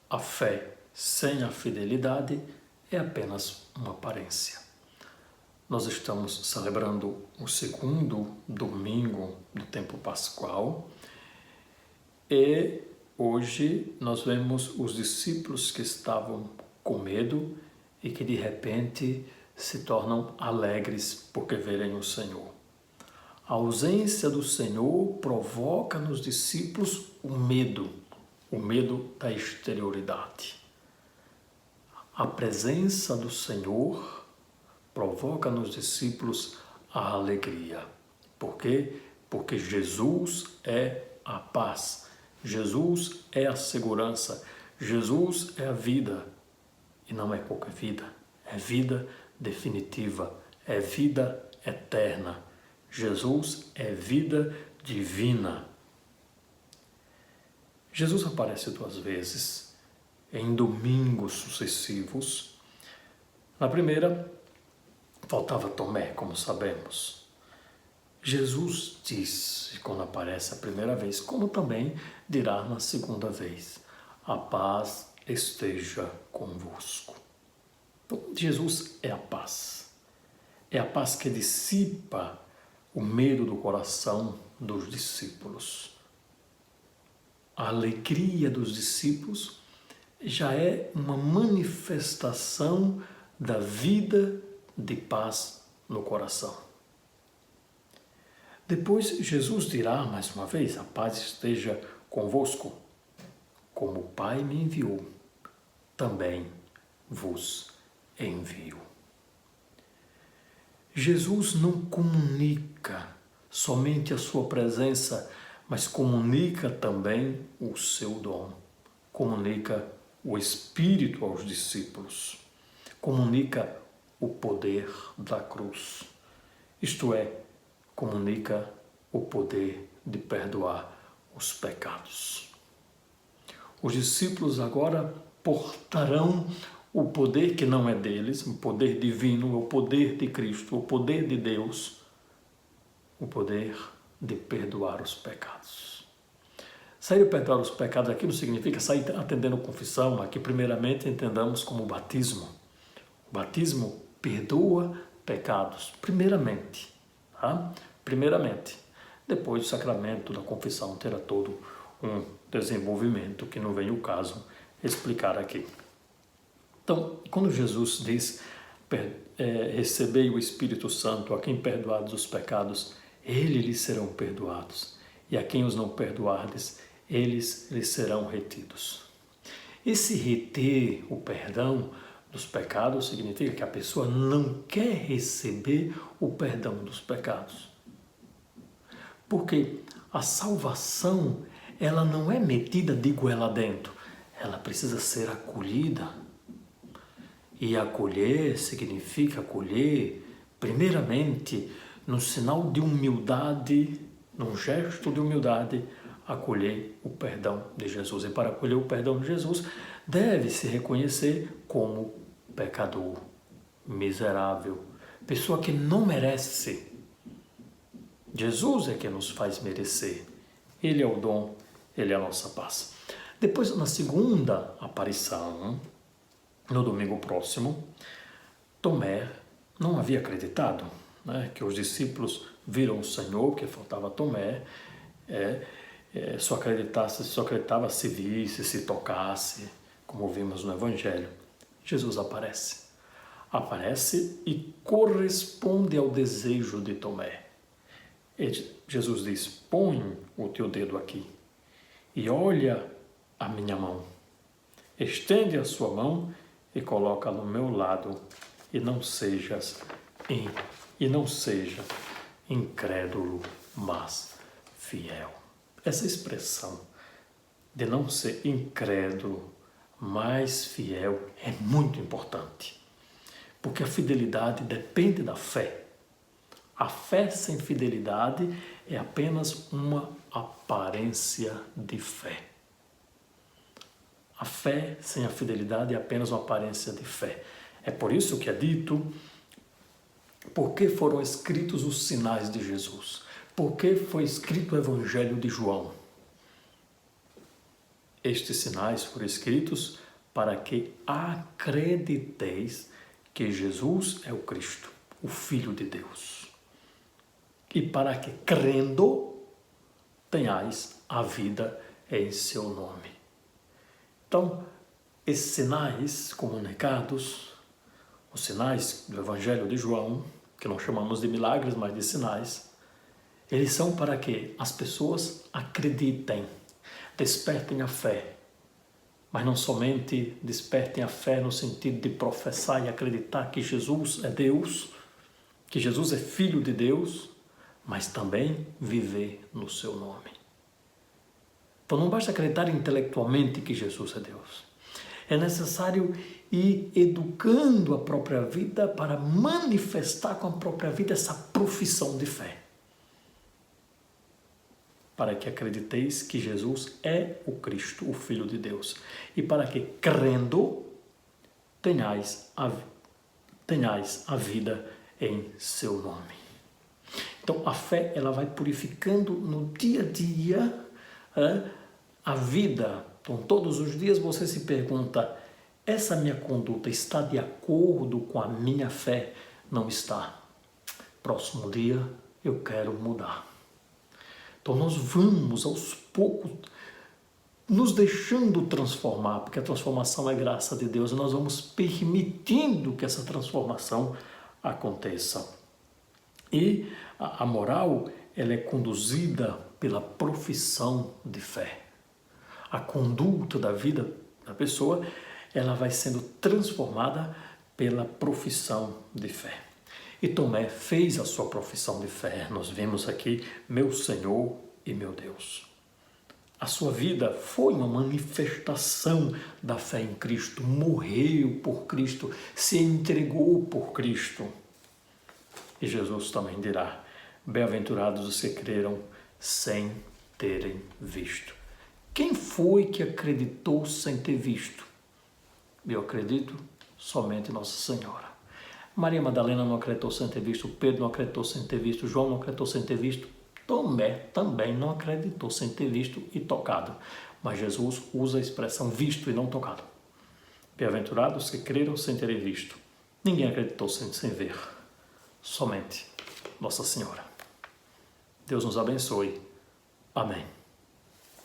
a fé sem a fidelidade é apenas uma aparência. Nós estamos celebrando o segundo domingo do tempo pascual e hoje nós vemos os discípulos que estavam com medo e que de repente se tornam alegres porque verem o Senhor. A ausência do Senhor provoca nos discípulos o medo da exterioridade. A presença do Senhor provoca nos discípulos a alegria. Por quê? Porque Jesus é a paz, Jesus é a segurança, Jesus é a vida. E não é qualquer vida, é vida definitiva, é vida eterna. Jesus é vida divina. Jesus aparece 2 vezes em domingos sucessivos. Na primeira, faltava Tomé, como sabemos. Jesus diz, quando aparece a primeira vez, como também dirá na segunda vez: a paz esteja convosco. Então, Jesus é a paz. É a paz que dissipa o medo do coração dos discípulos. A alegria dos discípulos já é uma manifestação da vida de paz no coração. Depois Jesus dirá mais uma vez: a paz esteja convosco. Como o Pai me enviou, também vos envio. Jesus não comunica somente a sua presença, mas comunica também o seu dom. Comunica o Espírito aos discípulos. Comunica o poder da cruz. Isto é, comunica o poder de perdoar os pecados. Os discípulos agora portarão o poder que não é deles, o poder divino, o poder de Cristo, o poder de Deus, o poder de perdoar os pecados. Sair de perdoar os pecados aqui não significa sair atendendo confissão, aqui primeiramente entendamos como batismo. O batismo perdoa pecados, primeiramente. Tá? Primeiramente. Depois o sacramento da confissão terá todo um desenvolvimento que não vem o caso explicar aqui. Então, quando Jesus diz, recebei o Espírito Santo, a quem perdoados os pecados, eles lhes serão perdoados, e a quem os não perdoardes, eles lhes serão retidos. Esse reter o perdão dos pecados significa que a pessoa não quer receber o perdão dos pecados. Porque a salvação, ela não é metida de goela dentro, ela precisa ser acolhida. E acolher significa acolher, primeiramente, num sinal de humildade, num gesto de humildade, acolher o perdão de Jesus. E para acolher o perdão de Jesus, deve-se reconhecer como pecador, miserável, pessoa que não merece. Jesus é que nos faz merecer. Ele é o dom, ele é a nossa paz. Depois, na segunda aparição, no domingo próximo, Tomé não havia acreditado, né, que os discípulos viram o Senhor, que faltava Tomé, só acreditava se visse, se tocasse, como vimos no Evangelho. Jesus aparece e corresponde ao desejo de Tomé. Jesus diz: põe o teu dedo aqui e olha a minha mão. Estende a sua mão e coloca no meu lado, e não seja incrédulo, mas fiel. Essa expressão de não ser incrédulo, mas fiel é muito importante, porque a fidelidade depende da fé. A fé sem fidelidade é apenas uma aparência de fé. A fé sem a fidelidade é apenas uma aparência de fé. É por isso que é dito: por que foram escritos os sinais de Jesus? Por que foi escrito o Evangelho de João? Estes sinais foram escritos para que acrediteis que Jesus é o Cristo, o Filho de Deus. E para que, crendo, tenhais a vida em seu nome. Então, esses sinais comunicados, os sinais do Evangelho de João, que não chamamos de milagres, mas de sinais, eles são para que as pessoas acreditem, despertem a fé, mas não somente despertem a fé no sentido de professar e acreditar que Jesus é Deus, que Jesus é Filho de Deus, mas também viver no seu nome. Então não basta acreditar intelectualmente que Jesus é Deus. É necessário ir educando a própria vida para manifestar com a própria vida essa profissão de fé. Para que acrediteis que Jesus é o Cristo, o Filho de Deus. E para que, crendo, tenhais a vida em seu nome. Então, a fé ela vai purificando no dia a dia a vida. Então, todos os dias você se pergunta, essa minha conduta está de acordo com a minha fé? Não está. Próximo dia, eu quero mudar. Então, nós vamos, aos poucos, nos deixando transformar, porque a transformação é graça de Deus, e nós vamos permitindo que essa transformação aconteça. E a moral, ela é conduzida pela profissão de fé. A conduta da vida da pessoa, ela vai sendo transformada pela profissão de fé. E Tomé fez a sua profissão de fé. Nós vemos aqui, meu Senhor e meu Deus. A sua vida foi uma manifestação da fé em Cristo. Morreu por Cristo, se entregou por Cristo. E Jesus também dirá, bem-aventurados os que creram sem terem visto. Quem foi que acreditou sem ter visto? Eu acredito somente Nossa Senhora. Maria Madalena não acreditou sem ter visto, Pedro não acreditou sem ter visto, João não acreditou sem ter visto, Tomé também não acreditou sem ter visto e tocado. Mas Jesus usa a expressão visto e não tocado. Bem-aventurados que creram sem terem visto. Ninguém acreditou sem ver. Somente Nossa Senhora. Deus nos abençoe. Amém.